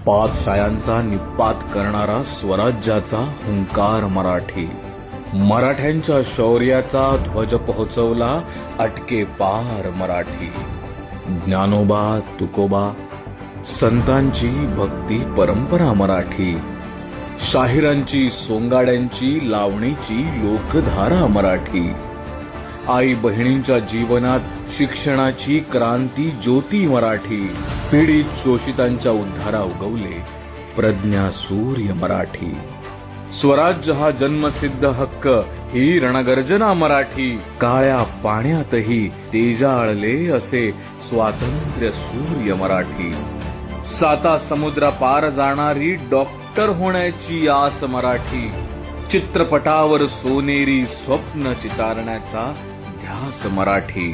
पातशायांचा निपात करणारा स्वराज्याचा हुंकार मराठी, मराठ्यांच्या शौर्याचा ध्वज पोहोचवला अटके पार मराठी। ज्ञानोबा तुकोबा संतांची भक्ती परंपरा मराठी, शाहिरांची सोंगाड्यांची लावणीची लोकधारा मराठी। आई बहिणींच्या जीवनात शिक्षणाची क्रांती ज्योती मराठी, पीडित शोषितांच्या उद्धारा उगवले प्रज्ञा सूर्य मराठी। स्वराज्य हा जन्मसिद्ध हक्क ही रणगर्जना मराठी, काळ्या पाण्यातही तेजाळले असे स्वातंत्र्य सूर्य मराठी। साता समुद्र पार जाणारी डॉक्टर होण्याची आस मराठी, चित्रपटावर सोनेरी स्वप्न चितारण्याचा ध्यास मराठी।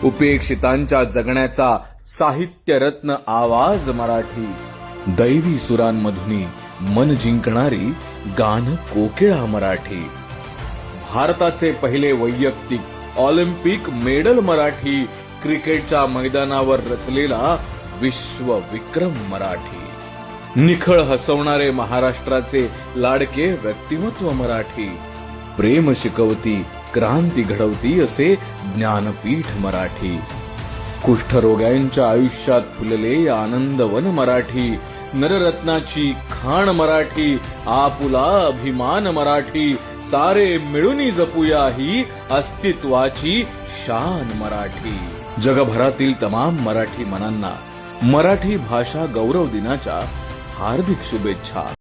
उपेक्षितांच्या जगण्याचा साहित्य रत्न आवाज मराठी, दैवी सुरांमधून मन जिंकणारी गान कोकिळा मराठी। भारताचे पहिले वैयक्तिक ऑलिम्पिक मेडल मराठी, क्रिकेटच्या मैदानावर रचलेला विश्व विक्रम मराठी। निखळ हसवणारे महाराष्ट्राचे लाडके व्यक्तिमत्व मराठी, प्रेम शिकवती क्रांती घडवती असे ज्ञानपीठ मराठी। कुष्ठरोग्यांच्या आयुष्यात फुलले आनंदवन मराठी, नररत्नाची खाण मराठी, आपुला अभिमान मराठी। सारे मिळून जपूया ही अस्तित्वाची शान मराठी। जगभरातील तमाम मराठी मनांना मराठी भाषा गौरव दिनाच्या हार्दिक शुभेच्छा।